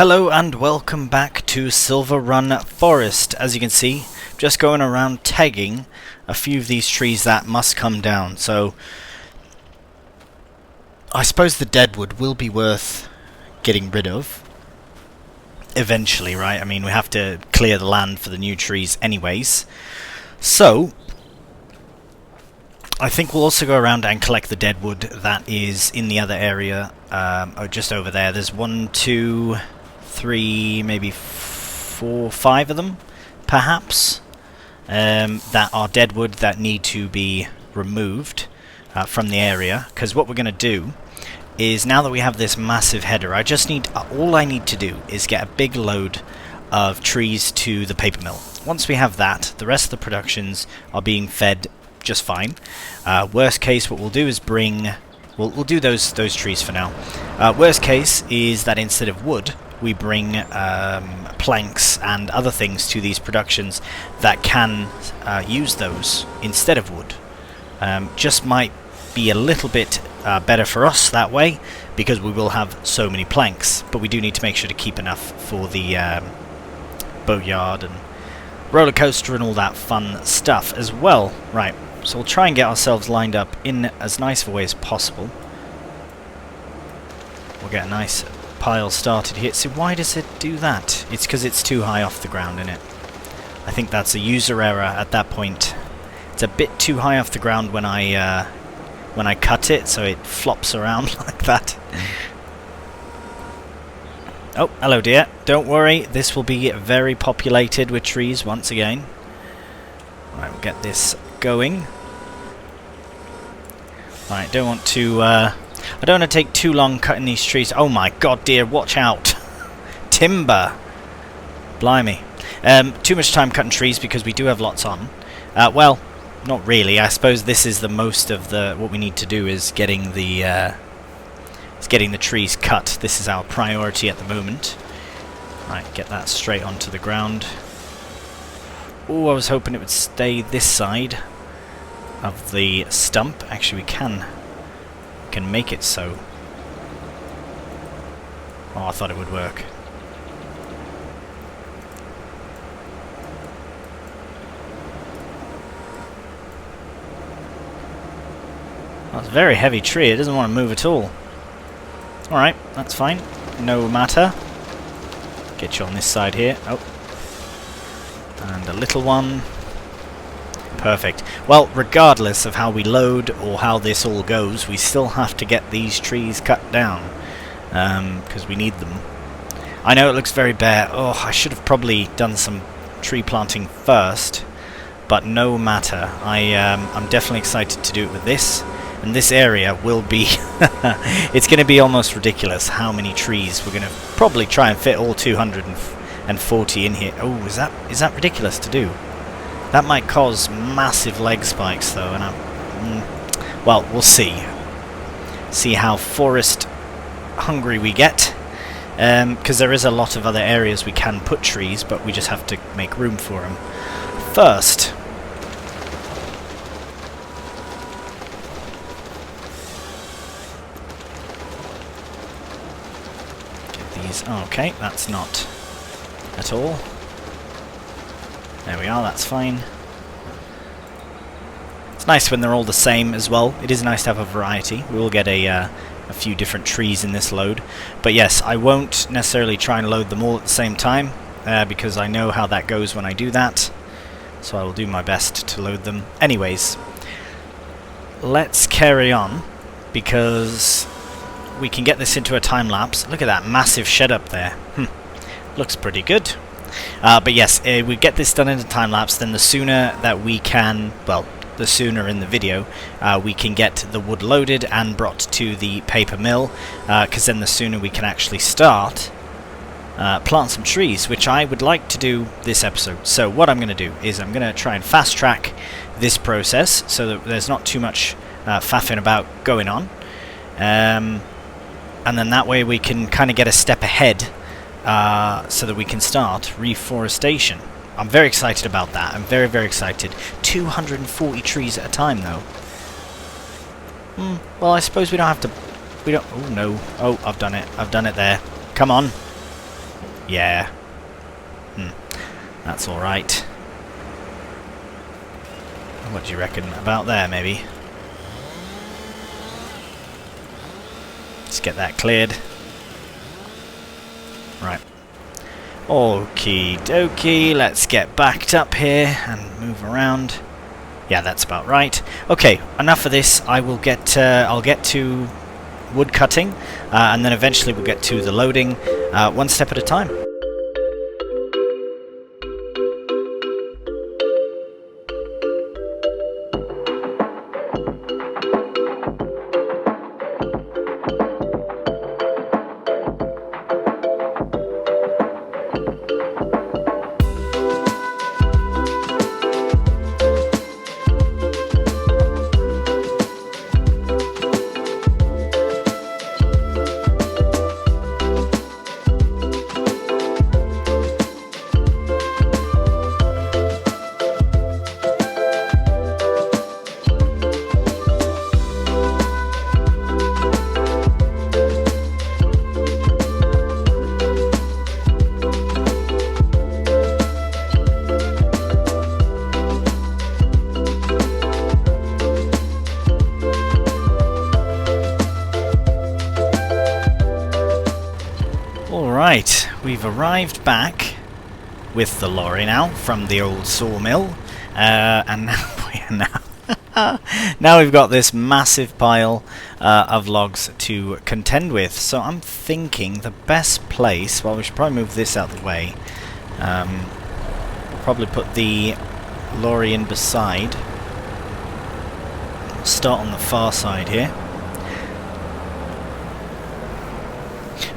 Hello and welcome back to Silverrun Forest. As you can see, just going around tagging a few of these trees that must come down. So I suppose the deadwood will be worth getting rid of eventually, right? I mean, we have to clear the land for the new trees anyways. So I think we'll also go around and collect the deadwood that is in the other area, just over there. There's 1, 2, 3, maybe 4, 5 of them, perhaps, that are deadwood that need to be removed from the area. Because what we're going to do is, now that we have this massive header, all I need to do is get a big load of trees to the paper mill. Once we have that, the rest of the productions are being fed just fine. Worst case, what we'll do is we'll do those trees for now. Worst case is that instead of wood, we bring planks and other things to these productions that can use those instead of wood. Just might be a little bit better for us that way, because we will have so many planks, but we do need to make sure to keep enough for the boatyard and roller coaster and all that fun stuff as well. Right, so we'll try and get ourselves lined up in as nice of a way as possible. We'll get a nice pile started here. So why does it do that? It's because it's too high off the ground, isn't it? I think that's a user error at that point. It's a bit too high off the ground when I cut it, so it flops around like that. Oh, hello dear. Don't worry, this will be very populated with trees once again. Right, we'll get this going. Right, I don't want to take too long cutting these trees. Oh my god, dear, watch out. Timber. Blimey. Too much time cutting trees because we do have lots on. Well, not really. I suppose this is the most of what we need to do is getting the trees cut. This is our priority at the moment. Right, get that straight onto the ground. Oh, I was hoping it would stay this side of the stump. Actually, we can make it so. Oh, I thought it would work. That's a very heavy tree. It doesn't want to move at all. Alright, that's fine. No matter. Get you on this side here. Oh. And a little one. Perfect. Well, regardless of how we load or how this all goes, we still have to get these trees cut down. Because we need them. I know it looks very bare. Oh, I should have probably done some tree planting first. But no matter. I'm definitely excited to do it with this. And this area will be... it's going to be almost ridiculous how many trees we're going to probably try and fit all 240 in here. Oh, is that ridiculous to do? That might cause massive leg spikes though, and well, we'll see. See how forest hungry we get. Because there is a lot of other areas we can put trees, but we just have to make room for them. First... okay, that's not at all. There we are, that's fine. It's nice when they're all the same as well. It is nice to have a variety. We will get a few different trees in this load. But yes, I won't necessarily try and load them all at the same time, because I know how that goes when I do that. So I will do my best to load them. Anyways, let's carry on, because we can get this into a time lapse. Look at that massive shed up there. Looks pretty good. But yes, we get this done in a time lapse, then the sooner that we can, well, the sooner in the video we can get the wood loaded and brought to the paper mill, because then the sooner we can actually start plant some trees, which I would like to do this episode. So what I'm going to do is I'm going to try and fast track this process so that there's not too much faffing about going on. And then that way we can kind of get a step ahead, so that we can start reforestation. I'm very excited about that. I'm very, very excited. 240 trees at a time, though. Well, I suppose we don't have to... We don't... Oh, no. Oh, I've done it. I've done it there. Come on. Yeah. That's alright. What do you reckon? About there, maybe? Let's get that cleared. Right. Okie dokie, let's get backed up here and move around. Yeah, that's about right. Okay, enough of this. I'll get to wood cutting, and then eventually we'll get to the loading, one step at a time. Right, we've arrived back with the lorry now from the old sawmill, and now we've got this massive pile of logs to contend with. So I'm thinking the best place, well, we should probably move this out of the way. Probably put the lorry in beside. Start on the far side here.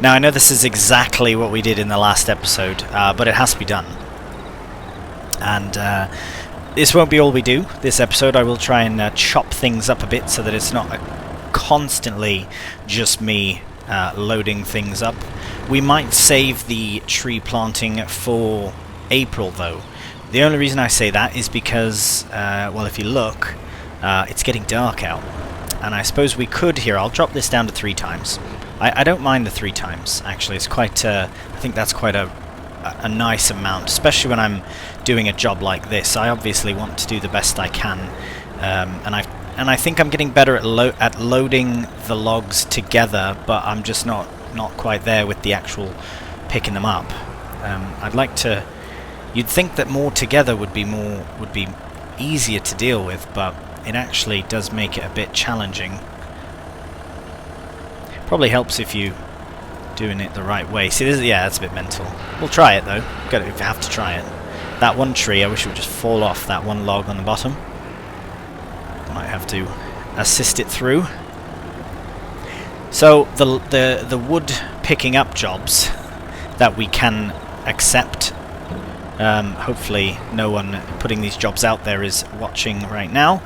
Now, I know this is exactly what we did in the last episode, but it has to be done. And this won't be all we do this episode. I will try and chop things up a bit so that it's not constantly just me loading things up. We might save the tree planting for April, though. The only reason I say that is because, well, if you look, it's getting dark out. And I suppose we could here. I'll drop this down to 3 times. I don't mind the 3 times, actually. It's quite, I think that's quite a nice amount, especially when I'm doing a job like this. I obviously want to do the best I can, and I think I'm getting better at loading the logs together, but I'm just not quite there with the actual picking them up. I'd like to. You'd think that more together would be easier to deal with, but it actually does make it a bit challenging. Probably helps if you doing it the right way. See, yeah, that's a bit mental. We'll try it though. We have to try it. That one tree, I wish it would just fall off that one log on the bottom. Might have to assist it through. So the wood picking up jobs that we can accept. Hopefully no one putting these jobs out there is watching right now,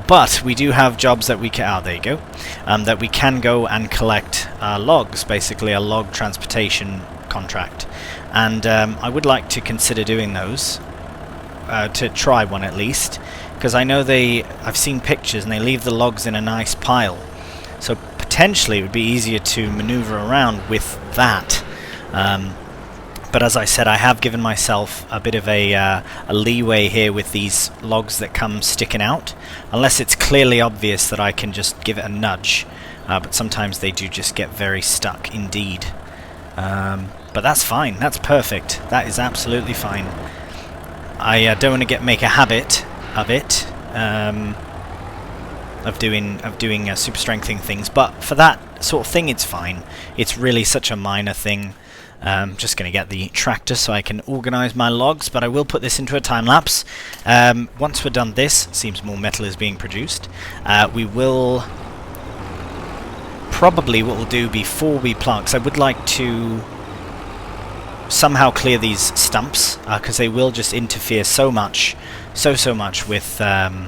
but we do have jobs that we can, there you go, that we can go and collect logs, basically a log transportation contract, and I would like to consider doing those, to try one at least, because I know I've seen pictures and they leave the logs in a nice pile, so potentially it would be easier to maneuver around with that. But as I said, I have given myself a bit of a leeway here with these logs that come sticking out, unless it's clearly obvious that I can just give it a nudge, but sometimes they do just get very stuck indeed. But that's fine, that's perfect, that is absolutely fine. I don't want to make a habit of it, of doing super strengthening things, but for that sort of thing it's fine. It's really such a minor thing. Just going to get the tractor so I can organise my logs, but I will put this into a time lapse. Once we're done this, seems more metal is being produced, we will probably, what we'll do before we plant, because I would like to somehow clear these stumps, because they will just interfere so much with the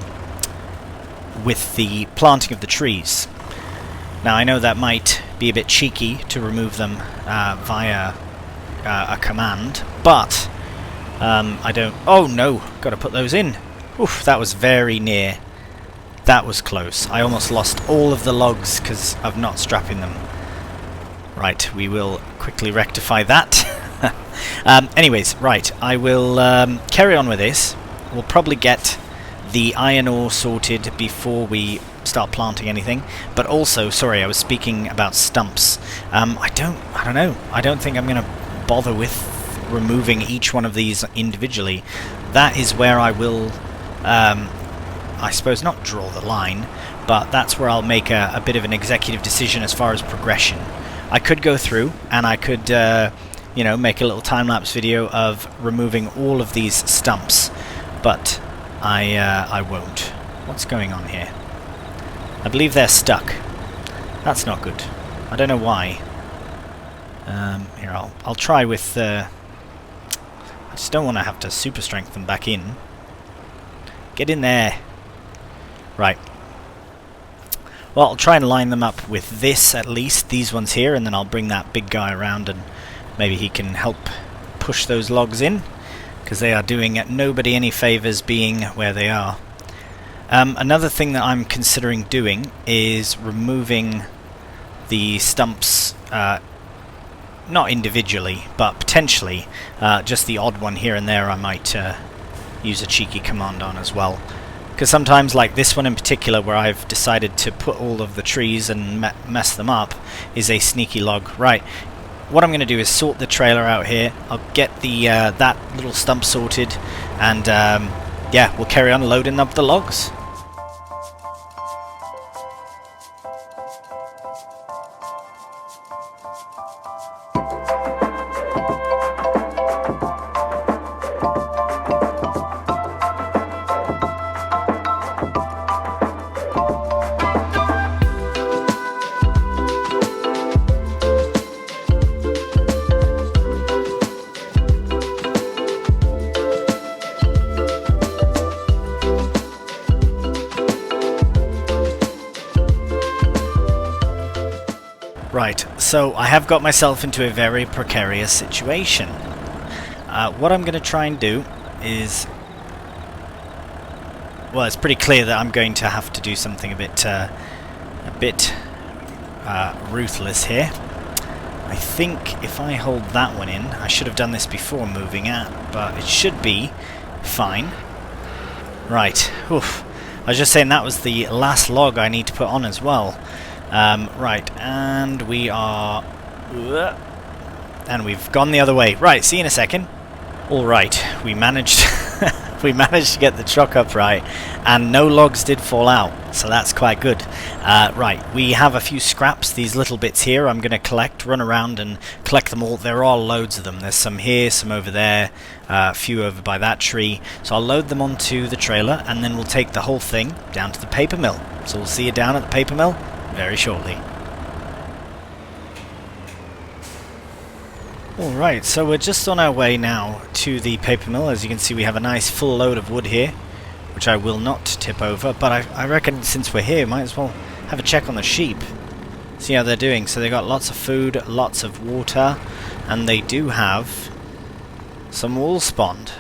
planting of the trees. Now I know that might be a bit cheeky to remove them via a command, but I don't. Oh no! Got to put those in. Oof! That was very near. That was close. I almost lost all of the logs because of not strapping them. Right, we will quickly rectify that. Anyways, right, I will carry on with this. We'll probably get the iron ore sorted before we start planting anything. But also, sorry, I was speaking about stumps. I don't know. I don't think I'm going to bother with removing each one of these individually. That is where I will, I suppose, not draw the line, but that's where I'll make a bit of an executive decision as far as progression. I could go through and I could, you know, make a little time-lapse video of removing all of these stumps, but I won't. What's going on here? I believe they're stuck. That's not good. I don't know why. Here, I'll try with... I just don't want to have to super strength them back in. Get in there. Right. Well, I'll try and line them up with this, at least, these ones here, and then I'll bring that big guy around and maybe he can help push those logs in, because they are doing nobody any favours being where they are. Another thing that I'm considering doing is removing the stumps, not individually, but potentially just the odd one here and there I might use a cheeky command on as well. Because sometimes, like this one in particular, where I've decided to put all of the trees and mess them up, is a sneaky log. Right, what I'm going to do is sort the trailer out here. I'll get the that little stump sorted, and yeah, we'll carry on loading up the logs. Right, so I have got myself into a very precarious situation. What I'm going to try and do is... well, it's pretty clear that I'm going to have to do something a bit ruthless here. I think if I hold that one in, I should have done this before moving out, but it should be fine. Right, oof. I was just saying that was the last log I need to put on as well. Right, and we are... and we've gone the other way. Right, see you in a second. Alright, we managed... we managed to get the truck upright, and no logs did fall out, so that's quite good. Right, we have a few scraps, these little bits here I'm going to collect, run around and collect them all. There are loads of them. There's some here, some over there, a few over by that tree. So I'll load them onto the trailer, and then we'll take the whole thing down to the paper mill. So we'll see you down at the paper mill very shortly. Alright, so we're just on our way now to the paper mill. As you can see, we have a nice full load of wood here, which I will not tip over, but I reckon since we're here, might as well have a check on the sheep, see how they're doing. So they got lots of food, lots of water, and they do have some wool spawned.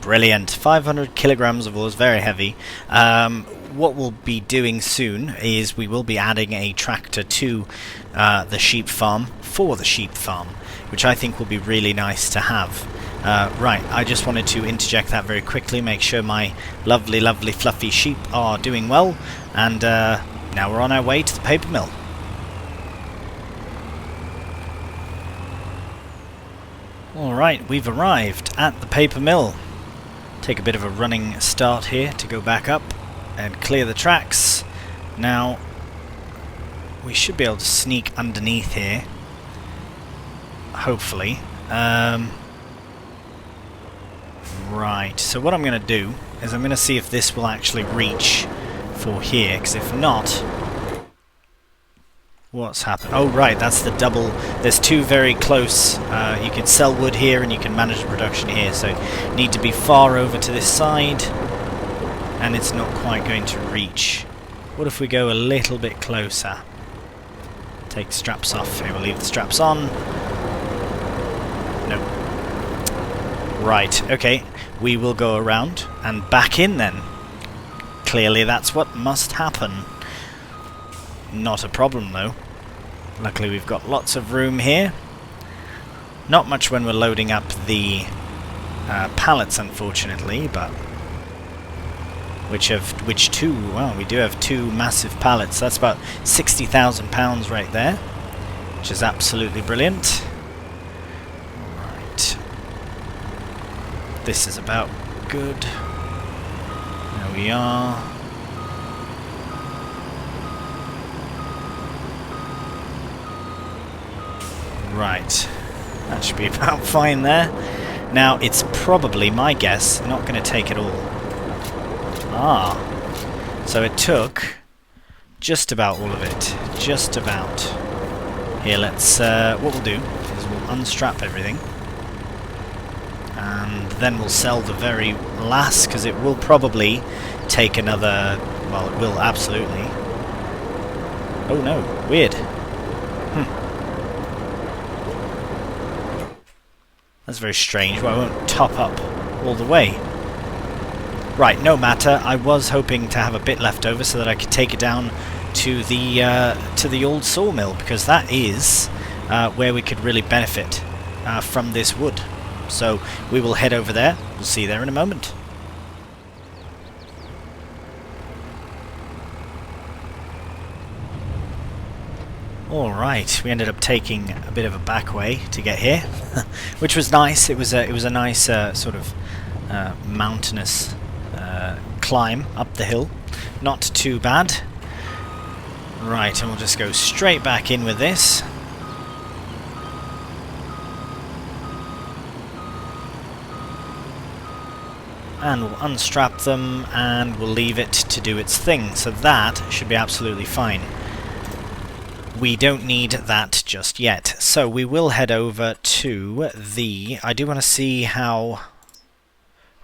Brilliant. 500 kilograms of wool is very heavy. What we'll be doing soon is we will be adding a tractor to the sheep farm, for the sheep farm, which I think will be really nice to have. Right, I just wanted to interject that very quickly, make sure my lovely, lovely, fluffy sheep are doing well, and now we're on our way to the paper mill. Alright, we've arrived at the paper mill. Take a bit of a running start here to go back up and clear the tracks. Now, we should be able to sneak underneath here, hopefully. Right, so what I'm going to do is I'm going to see if this will actually reach for here, because if not... what's happened? Oh right, that's the double. There's two very close. You can sell wood here and you can manage the production here, so you need to be far over to this side, and it's not quite going to reach. What if we go a little bit closer? Take straps off. Here, we'll leave the straps on. No. Right, okay. We will go around and back in then. Clearly that's what must happen. Not a problem though. Luckily we've got lots of room here. Not much when we're loading up the pallets, unfortunately, but which two? Well, we do have two massive pallets. That's about £60,000 right there, which is absolutely brilliant. Right, this is about good. There we are. Right, that should be about fine there. Now, it's probably, my guess, not going to take it all. Ah, so it took just about all of it. Just about. Here, let's, what we'll do is we'll unstrap everything. And then we'll sell the very last, because it will probably take another, well, it will absolutely. Oh no, weird. That's very strange. Well, I won't top up all the way. Right, no matter. I was hoping to have a bit left over so that I could take it down to the old sawmill, because that is where we could really benefit from this wood. So we will head over there. We'll see you there in a moment. Alright, we ended up taking a bit of a back way to get here, which was nice. It was a nice sort of mountainous climb up the hill. Not too bad. Right, and we'll just go straight back in with this. And we'll unstrap them and we'll leave it to do its thing. So that should be absolutely fine. We don't need that just yet. So we will head over to the... I do want to see how...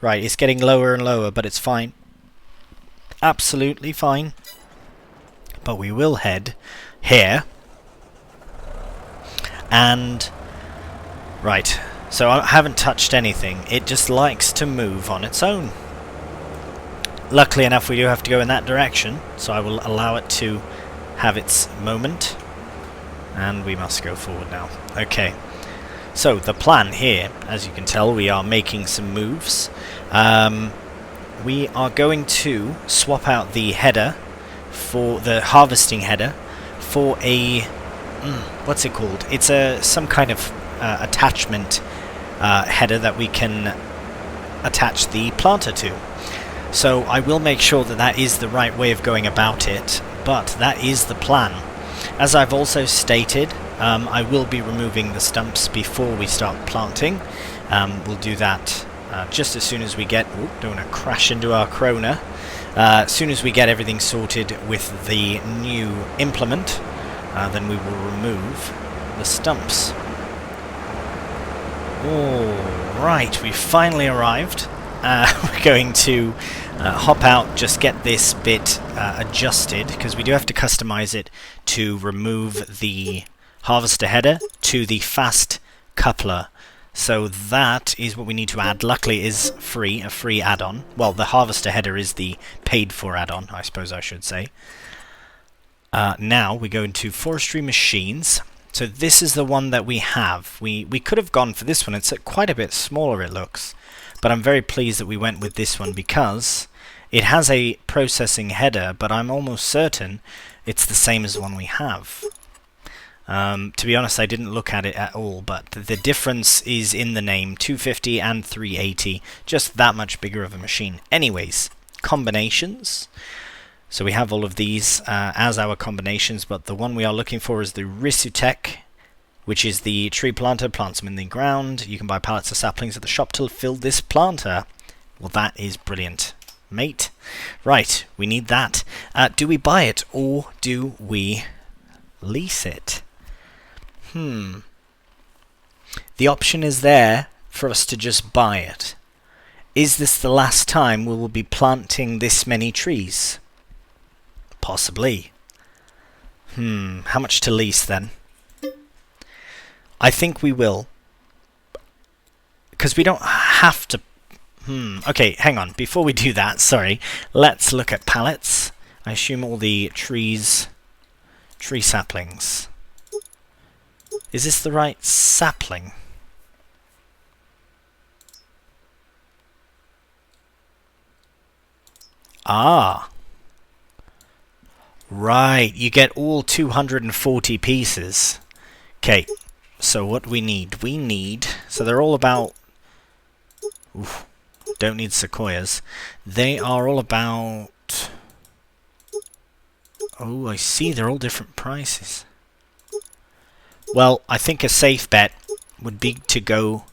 Right, it's getting lower and lower, but it's fine. Absolutely fine. But we will head here. And... Right, so I haven't touched anything. It just likes to move on its own. Luckily enough, we do have to go in that direction, so I will allow it to have its moment. And we must go forward now. Okay. So, the plan here, as you can tell, we are making some moves. We are going to swap out the header for the harvesting header for a... what's it called? It's some kind of attachment header that we can attach the planter to. So I will make sure that that is the right way of going about it, but that is the plan. As I've also stated, I will be removing the stumps before we start planting. We'll do that just as soon as we get... Ooh, don't want to crash into our Krona. As soon as we get everything sorted with the new implement, then we will remove the stumps. Alright, we finally arrived. We're going to hop out, just get this bit adjusted, because we do have to customize it to remove the harvester header to the fast coupler. So that is what we need to add. Luckily it is free, a free add-on. Well, the harvester header is the paid-for add-on, I suppose I should say. Now we go into forestry machines. So this is the one that we have. We could have gone for this one. It's quite a bit smaller, it looks. But I'm very pleased that we went with this one because it has a processing header, but I'm almost certain it's the same as the one we have. To be honest, I didn't look at it at all, but the difference is in the name, 250 and 380, just that much bigger of a machine. Anyways, combinations. So we have all of these as our combinations, but the one we are looking for is the Risutech, which is the tree planter, plants them in the ground. You can buy pallets of saplings at the shop to fill this planter. Well, that is brilliant, mate. Right, we need that. Do we buy it or do we lease it? The option is there for us to just buy it. Is this the last time we will be planting this many trees? Possibly. How much to lease then? I think we will. Because we don't have to... Okay, hang on. Before we do that, sorry. Let's look at pallets. I assume all the trees... Tree saplings. Is this the right sapling? Ah. Right, you get all 240 pieces. Okay, so what we need... So they're all about... Oof, don't need sequoias. They are all about... Oh, I see, they're all different prices. Well, I think a safe bet would be to go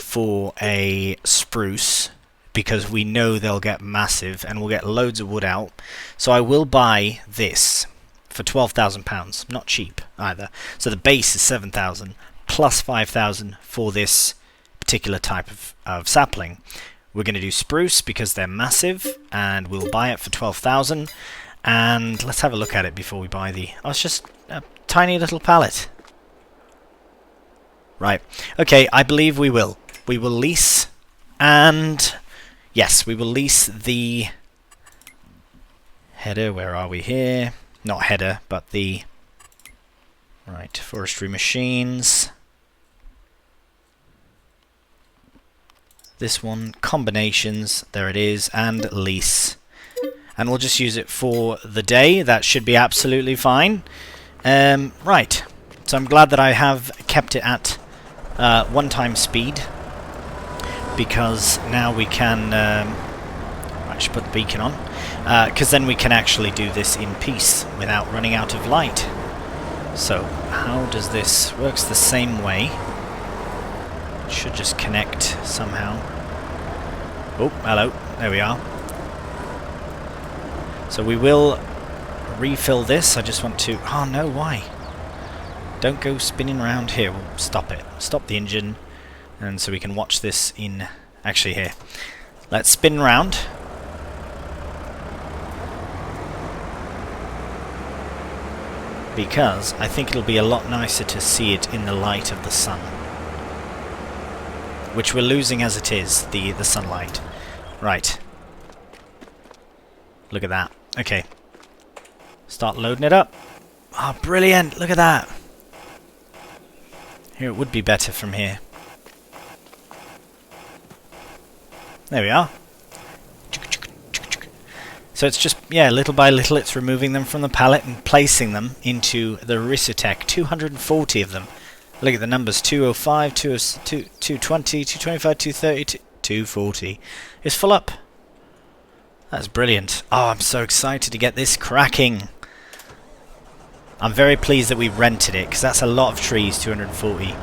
for a spruce, because we know they'll get massive and we'll get loads of wood out. So I will buy this for £12,000. Not cheap either. So the base is 7,000 plus 5,000 for this particular type of sapling. We're going to do spruce because they're massive, and we'll buy it for 12,000. And let's have a look at it before we buy the... Oh, it's just a tiny little pallet. Right. Okay, I believe we will. We will lease, and... Yes, we will lease the header. Where are we here? Not header, but the... Right, forestry machines. This one, combinations, there it is, and lease. And we'll just use it for the day. That should be absolutely fine. Right, so I'm glad that I have kept it at one-time speed, because now we can... I should put the beacon on, because then we can actually do this in peace without running out of light. So, how does this... Works the same way. Should just connect somehow. Oh, hello. There we are. So we will refill this. I just want to... Oh no, why? Don't go spinning around here. We'll stop it. Stop the engine. And so we can watch this in... Actually here. Let's spin round. Because I think it'll be a lot nicer to see it in the light of the sun. Which we're losing as it is, the sunlight. Right. Look at that. Okay. Start loading it up. Oh, brilliant! Look at that! Here, it would be better from here. There we are. So it's just, yeah, little by little it's removing them from the pallet and placing them into the Risotech. 240 of them. Look at the numbers, 205, 220, 225, 230, 240. It's full up. That's brilliant. Oh, I'm so excited to get this cracking. I'm very pleased that we rented it, because that's a lot of trees, 240.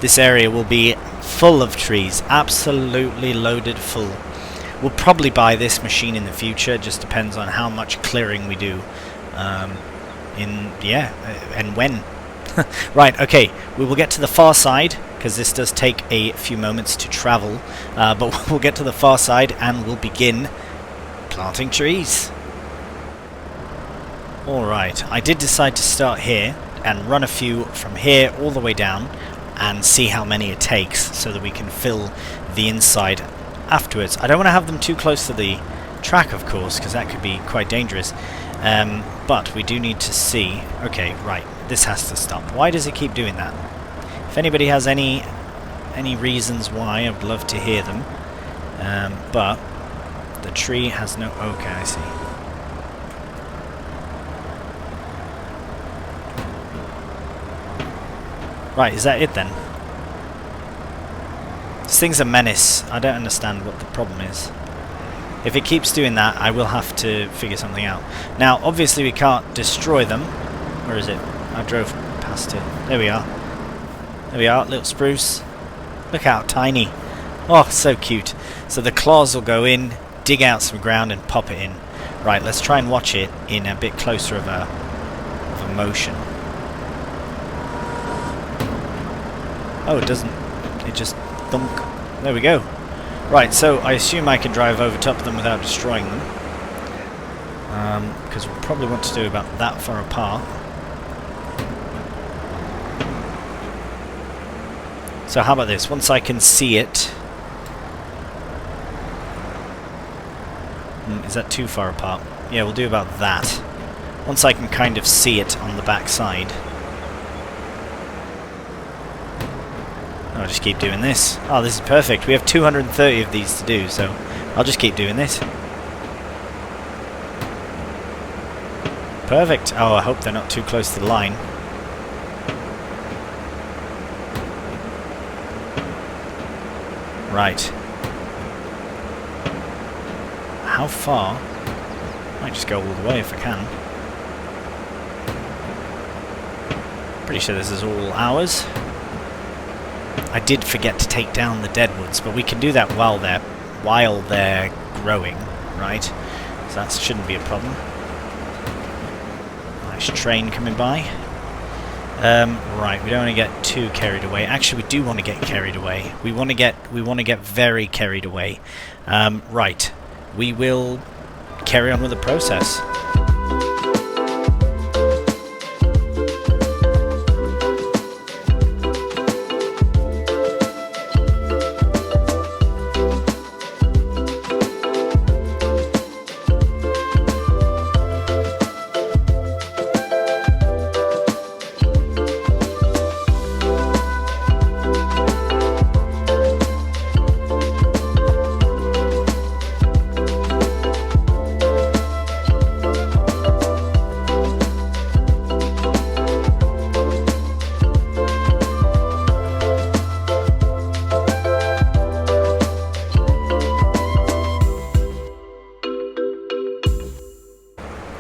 This area will be full of trees, absolutely loaded full. We'll probably buy this machine in the future, it just depends on how much clearing we do. And when. Right, okay, we will get to the far side, because this does take a few moments to travel, but we'll get to the far side and we'll begin planting trees. Alright, I did decide to start here and run a few from here all the way down and see how many it takes so that we can fill the inside afterwards. I don't want to have them too close to the track, of course, because that could be quite dangerous. But we do need to see... Okay, right, this has to stop. Why does it keep doing that? If anybody has any reasons why, I would love to hear them. But the tree has no... Okay, I see. Right, is that it then? This thing's a menace. I don't understand what the problem is. If it keeps doing that, I will have to figure something out. Now, obviously we can't destroy them. Where is it? I drove past it. There we are. There we are, little spruce. Look how tiny. Oh, so cute. So the claws will go in, dig out some ground and pop it in. Right, let's try and watch it in a bit closer of a motion. Oh, it doesn't. It just thunk. There we go. Right, so I assume I can drive over top of them without destroying them. Because we probably want to do about that far apart. So how about this? Once I can see it... Is that too far apart? Yeah, we'll do about that. Once I can kind of see it on the back side. I'll just keep doing this. Oh, this is perfect. We have 230 of these to do, so I'll just keep doing this. Perfect. Oh, I hope they're not too close to the line. Right. How far? Might just go all the way if I can. Pretty sure this is all ours. I did forget to take down the deadwoods, but we can do that while they're growing, right? So that shouldn't be a problem. Nice train coming by. Right, we don't want to get too carried away. Actually, we do want to get carried away. We want to get very carried away. Right, we will carry on with the process.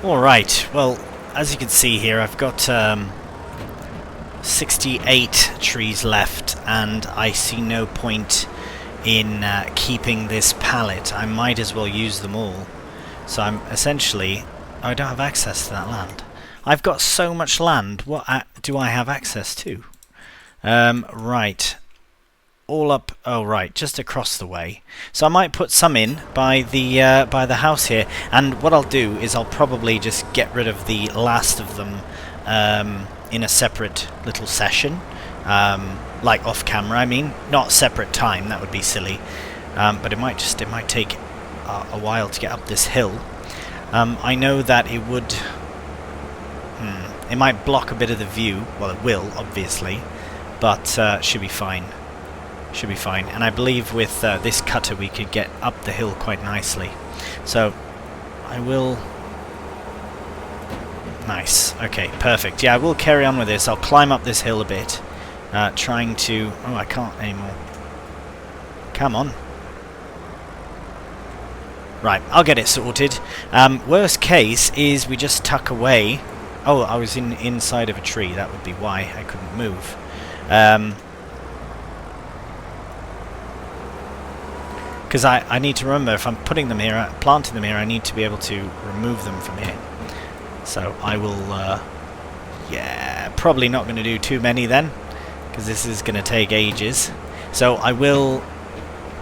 Alright, well, as you can see here, I've got 68 trees left, and I see no point in keeping this pallet. I might as well use them all. So I'm essentially... I don't have access to that land. I've got so much land, what do I have access to? Right. All up, oh right, just across the way. So I might put some in by the house here, and what I'll do is I'll probably just get rid of the last of them in a separate little session, like off camera. I mean, not separate time, that would be silly. But it might take a while to get up this hill. I know that it would. It might block a bit of the view. Well, it will, obviously, but should be fine. Should be fine, and I believe with this cutter we could get up the hill quite nicely. So I will... Nice, okay, perfect. Yeah, I will carry on with this. I'll climb up this hill a bit, trying to... Oh, I can't anymore. Come on. Right, I'll get it sorted. Worst case is we just tuck away... Oh, I was inside of a tree. That would be why I couldn't move. Because I need to remember, if I'm putting them here, planting them here, I need to be able to remove them from here. So I will, yeah, probably not going to do too many then, because this is going to take ages. So I will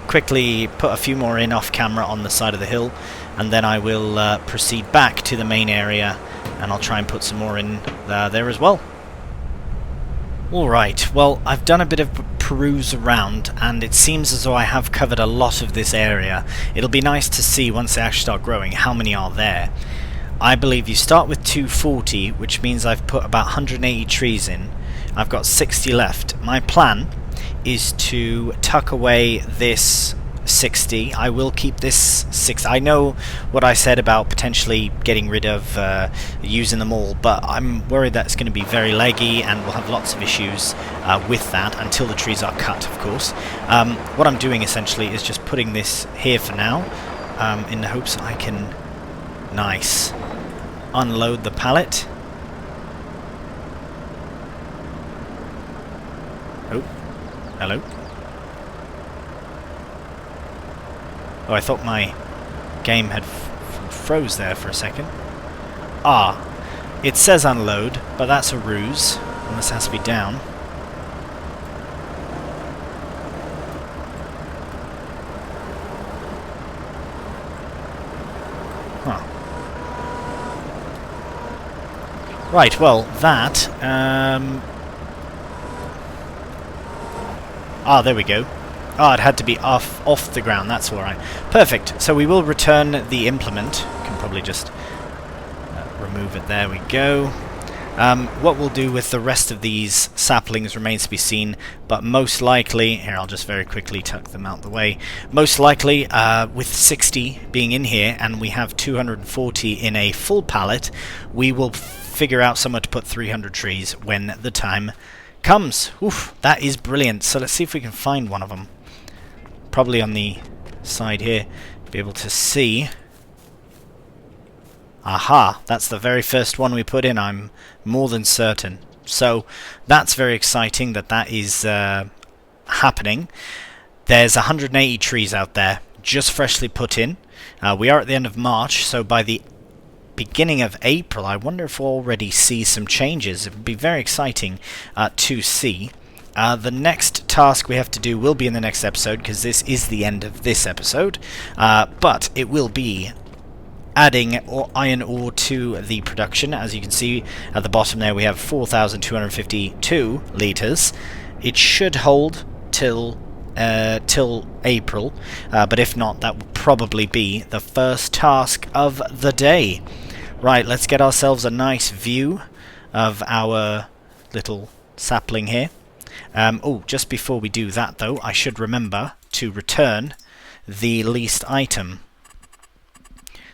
quickly put a few more in off camera on the side of the hill, and then I will proceed back to the main area, and I'll try and put some more in there as well. Alright, well, I've done a bit of peruse around, and it seems as though I have covered a lot of this area. It'll be nice to see, once they actually start growing, how many are there. I believe you start with 240, which means I've put about 180 trees in. I've got 60 left. My plan is to tuck away this 60. I will keep this 6. I know what I said about potentially getting rid of using them all, but I'm worried that's going to be very leggy, and we'll have lots of issues with that until the trees are cut, of course. What I'm doing essentially is just putting this here for now, in the hopes I can unload the pallet. Oh, hello. Oh, I thought my game had froze there for a second. Ah, it says unload, but that's a ruse, and this has to be down. Huh. Right, well, that... Ah, there we go. Ah, it had to be off the ground, that's alright. Perfect, so we will return the implement. Can probably just remove it, there we go. What we'll do with the rest of these saplings remains to be seen, but most likely, here I'll just very quickly tuck them out the way, most likely with 60 being in here and we have 240 in a full pallet, we will figure out somewhere to put 300 trees when the time comes. Oof, that is brilliant. So let's see if we can find one of them. Probably on the side here, be able to see. Aha, that's the very first one we put in, I'm more than certain. So that's very exciting that that is happening. There's 180 trees out there, just freshly put in. We are at the end of March, so by the beginning of April, I wonder if we'll already see some changes. It would be very exciting to see. The next task we have to do will be in the next episode, because this is the end of this episode, but it will be adding iron ore to the production. As you can see at the bottom there, we have 4,252 litres. It should hold till April, but if not, that will probably be the first task of the day. Right, let's get ourselves a nice view of our little sapling here. Oh, just before we do that though, I should remember to return the leased item.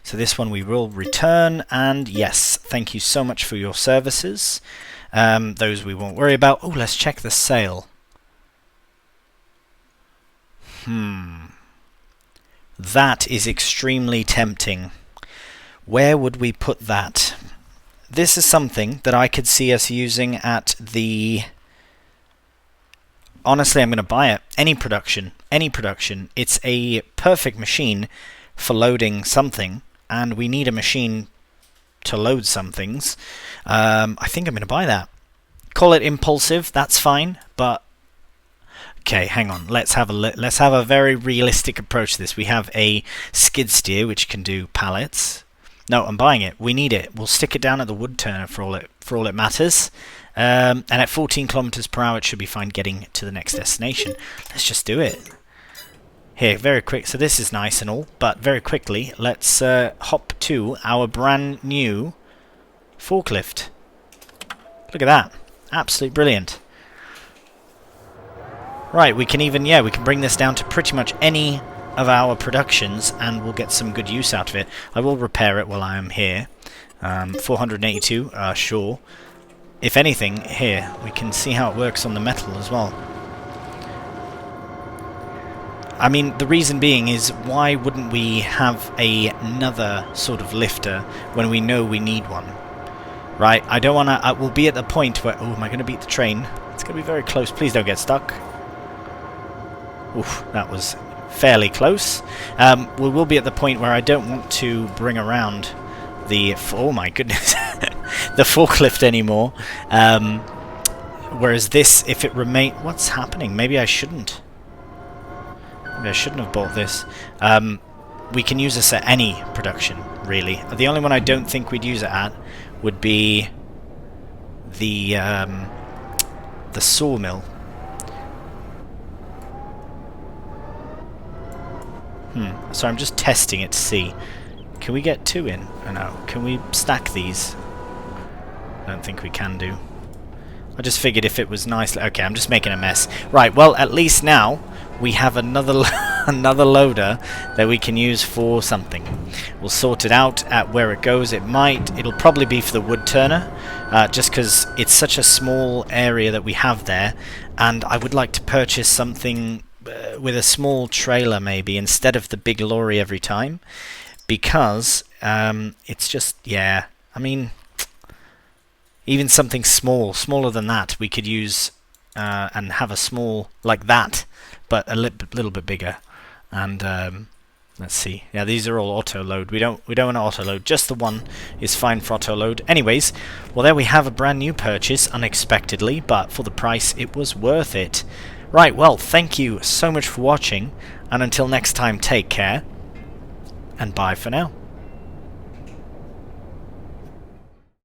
So this one we will return, and yes, thank you so much for your services. Those we won't worry about. Oh, let's check the sale. That is extremely tempting. Where would we put that? This is something that I could see us using at the... Honestly, I'm going to buy it. Any production. Any production. It's a perfect machine for loading something. And we need a machine to load some things. I think I'm going to buy that. Call it impulsive, that's fine, but okay, hang on. Let's have a very realistic approach to this. We have a skid steer which can do pallets. No, I'm buying it. We need it. We'll stick it down at the wood turner for all it matters. And at 14 kilometers per hour, it should be fine getting to the next destination. Let's just do it. Here, very quick, so this is nice and all, but very quickly, let's hop to our brand new forklift. Look at that. Absolutely brilliant. Right, we can even, we can bring this down to pretty much any of our productions, and we'll get some good use out of it. I will repair it while I am here. 482, sure. If anything, here, we can see how it works on the metal as well. I mean, the reason being is, why wouldn't we have another sort of lifter when we know we need one? Right, I don't want to... we'll be at the point where... Oh, am I going to beat the train? It's going to be very close. Please don't get stuck. Oof, that was fairly close. We will be at the point where I don't want to bring around the... Oh my goodness. The forklift anymore. Whereas this, if it remain... What's happening? Maybe I shouldn't. I shouldn't have bought this. We can use this at any production, really. The only one I don't think we'd use it at would be the sawmill. So I'm just testing it to see. Can we get two in? Oh, no. Can we stack these? I don't think we can do. I just figured if it was nice... Okay, I'm just making a mess. Right, well, at least now we have another another loader that we can use for something. We'll sort it out at where it goes. It'll probably be for the wood turner, just because it's such a small area that we have there, and I would like to purchase something with a small trailer maybe instead of the big lorry every time, because it's just, I mean, even something smaller than that we could use and have a small like that, but a little bit bigger. And let's see. Yeah, these are all auto load. We don't want to auto load. Just the one is fine for auto load. Anyways, well, there we have a brand new purchase unexpectedly, but for the price it was worth it. Right, well, thank you so much for watching, and until next time, take care and bye for now.